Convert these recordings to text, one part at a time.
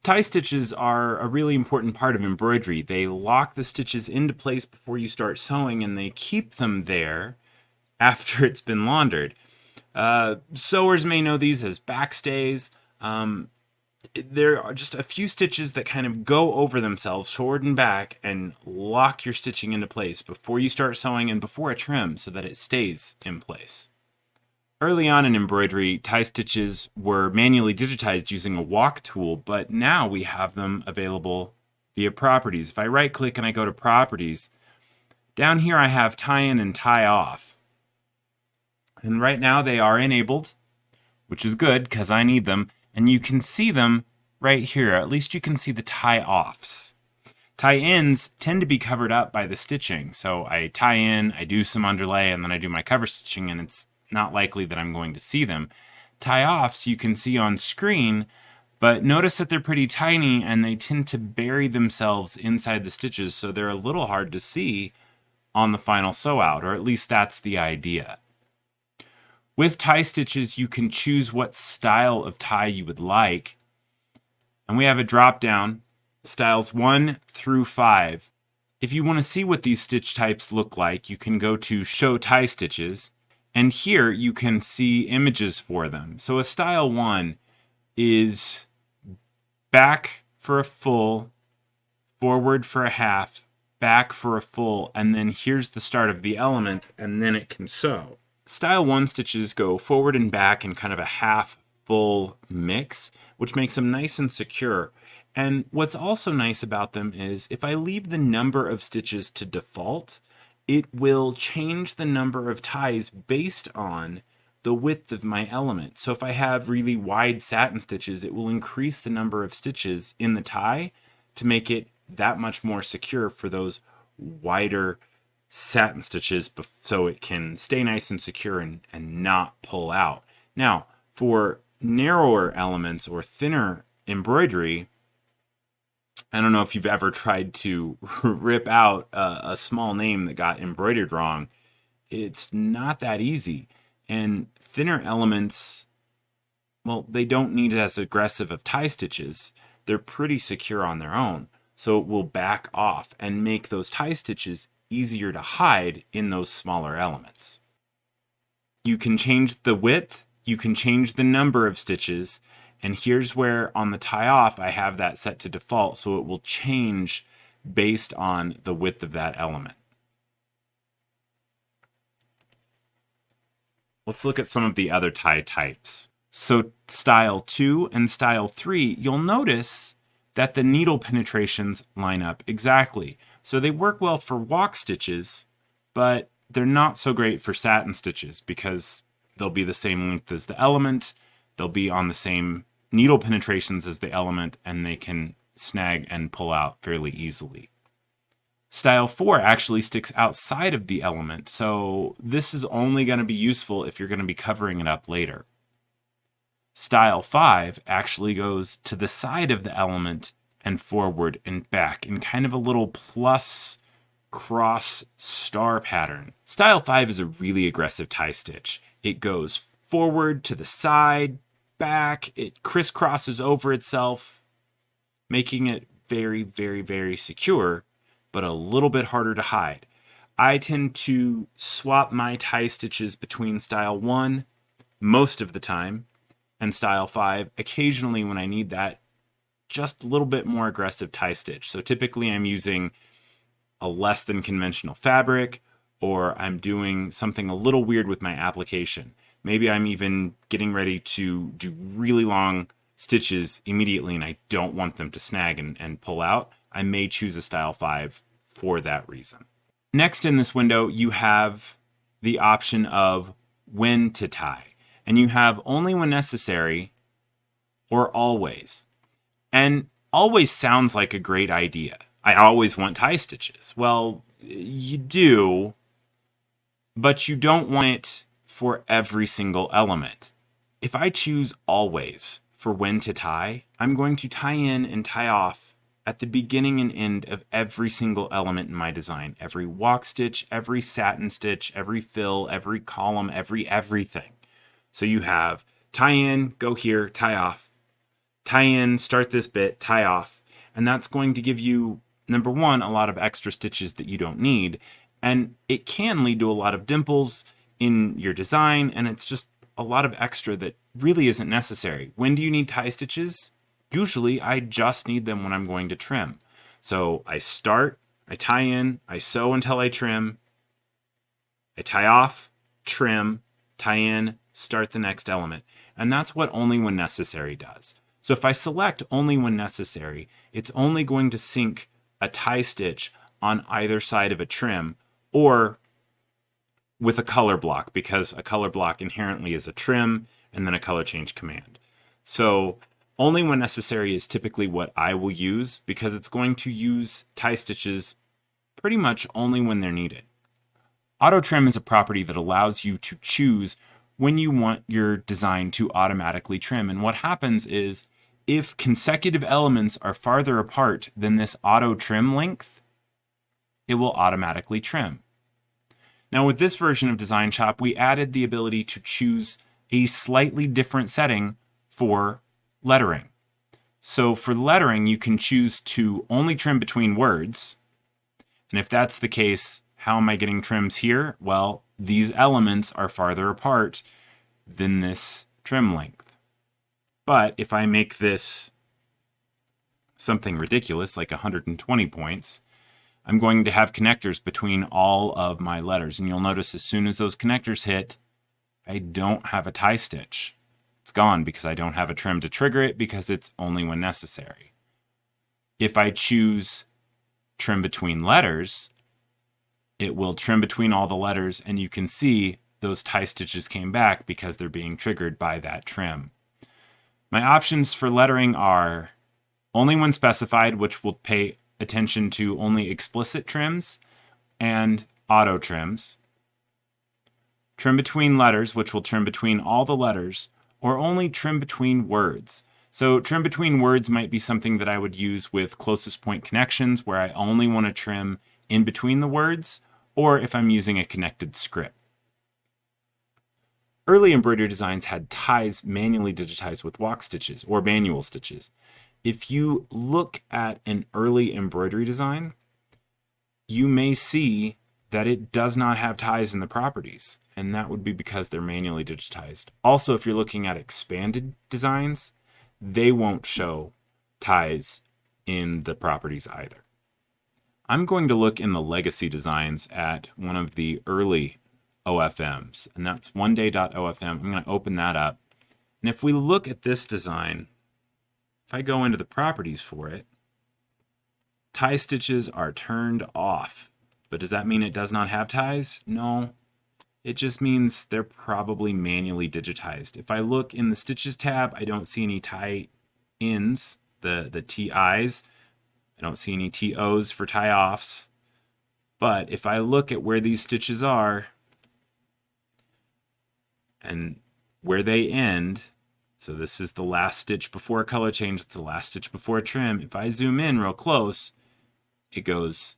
Tie stitches are a really important part of embroidery. They lock the stitches into place before you start sewing, and they keep them there after it's been laundered. Sewers may know these as backstays. There are just a few stitches that kind of go over themselves forward and back and lock your stitching into place before you start sewing and before a trim so that it stays in place. Early on in embroidery, tie stitches were manually digitized using a walk tool, but now we have them available via properties. If I right click and I go to properties, down here I have tie in and tie off. And right now they are enabled, which is good because I need them. And you can see them right here. At least you can see the tie offs. Tie ins tend to be covered up by the stitching. So I tie in, I do some underlay, and then I do my cover stitching, and it's not likely that I'm going to see them. Tie offs you can see on screen, but notice that they're pretty tiny and they tend to bury themselves inside the stitches, so they're a little hard to see on the final sew out, or at least that's the idea. With tie stitches, you can choose what style of tie you would like. And we have a drop down, styles 1 through 5. If you want to see what these stitch types look like, you can go to Show Tie Stitches. And here you can see images for them. So a style 1 is back for a full, forward for a half, back for a full, and then here's the start of the element, and then it can sew. Style 1 stitches go forward and back in kind of a half full mix, which makes them nice and secure. And what's also nice about them is if I leave the number of stitches to default, it will change the number of ties based on the width of my element. So if I have really wide satin stitches, it will increase the number of stitches in the tie to make it that much more secure for those wider satin stitches so it can stay nice and secure and not pull out. Now, for narrower elements or thinner embroidery, I don't know if you've ever tried to rip out a small name that got embroidered wrong. It's not that easy. And thinner elements, well, they don't need as aggressive of tie stitches. They're pretty secure on their own. So it will back off and make those tie stitches easier to hide in those smaller elements. You can change the width, you can change the number of stitches, and here's where on the tie off I have that set to default, so it will change based on the width of that element. Let's look at some of the other tie types. So style 2 and style 3, you'll notice that the needle penetrations line up exactly. So they work well for walk stitches, but they're not so great for satin stitches because they'll be the same length as the element, they'll be on the same needle penetrations as the element, and they can snag and pull out fairly easily. Style 4 actually sticks outside of the element, so this is only going to be useful if you're going to be covering it up later. Style 5 actually goes to the side of the element and forward and back in kind of a little plus cross star pattern. Style 5 is a really aggressive tie stitch. It goes forward to the side, back, it crisscrosses over itself, making it very, very, very secure, but a little bit harder to hide. I tend to swap my tie stitches between style 1 most of the time and style 5 occasionally when I need that just a little bit more aggressive tie stitch. So typically I'm using a less than conventional fabric, or I'm doing something a little weird with my application. Maybe I'm even getting ready to do really long stitches immediately and I don't want them to snag and pull out. I may choose a style 5 for that reason. Next in this window, you have the option of when to tie. And you have only when necessary or always. And always sounds like a great idea. I always want tie stitches. Well, you do, but you don't want it for every single element. If I choose always for when to tie, I'm going to tie in and tie off at the beginning and end of every single element in my design. Every walk stitch, every satin stitch, every fill, every column, everything. So you have tie in, go here, tie off, tie in, start this bit, tie off, and that's going to give you, number one, a lot of extra stitches that you don't need, and it can lead to a lot of dimples in your design, and it's just a lot of extra that really isn't necessary. When do you need tie stitches? Usually I just need them when I'm going to trim. So I start, I tie in, I sew until I trim, I tie off, trim, tie in, start the next element. And that's what only when necessary does. So if I select only when necessary, it's only going to sync a tie stitch on either side of a trim, or with a color block, because a color block inherently is a trim and then a color change command. So only when necessary is typically what I will use, because it's going to use tie stitches pretty much only when they're needed. Auto trim is a property that allows you to choose when you want your design to automatically trim. And what happens is, if consecutive elements are farther apart than this auto trim length, it will automatically trim. Now with this version of DesignShop, we added the ability to choose a slightly different setting for lettering. So for lettering, you can choose to only trim between words. And if that's the case, how am I getting trims here? Well, these elements are farther apart than this trim length. But if I make this something ridiculous, like 120 points, I'm going to have connectors between all of my letters. And you'll notice as soon as those connectors hit, I don't have a tie stitch. It's gone because I don't have a trim to trigger it, because it's only when necessary. If I choose trim between letters, it will trim between all the letters, and you can see those tie stitches came back because they're being triggered by that trim. My options for lettering are only when specified, which will pay attention to only explicit trims, and auto trims. Trim between letters, which will trim between all the letters, or only trim between words. So trim between words might be something that I would use with closest point connections, where I only want to trim in between the words, or if I'm using a connected script. Early embroidery designs had ties manually digitized with walk stitches or manual stitches. If you look at an early embroidery design, you may see that it does not have ties in the properties, and that would be because they're manually digitized. Also, if you're looking at expanded designs, they won't show ties in the properties either. I'm going to look in the legacy designs at one of the early OFMs, and that's oneday.ofm. I'm going to open that up. And if we look at this design, if I go into the properties for it, tie stitches are turned off. But does that mean it does not have ties? No. It just means they're probably manually digitized. If I look in the Stitches tab, I don't see any tie-ins, the TIs. I don't see any TOs for tie-offs. But if I look at where these stitches are and where they end, so this is the last stitch before a color change, it's the last stitch before a trim. If I zoom in real close, it goes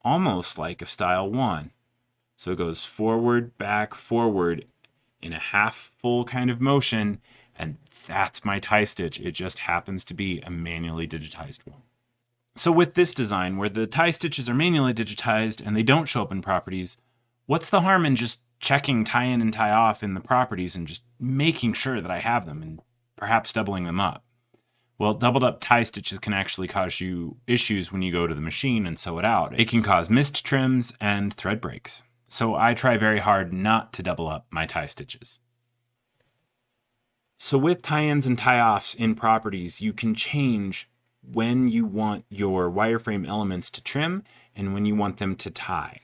almost like a style 1. So it goes forward, back, forward in a half full kind of motion, and that's my tie stitch. It just happens to be a manually digitized one. So with this design, where the tie stitches are manually digitized and they don't show up in properties, what's the harm in just checking tie in and tie off in the properties and just making sure that I have them and perhaps doubling them up? Well, doubled up tie stitches can actually cause you issues when you go to the machine and sew it out. It can cause missed trims and thread breaks. So I try very hard not to double up my tie stitches. So with tie-ins and tie-offs in properties, you can change when you want your wireframe elements to trim and when you want them to tie.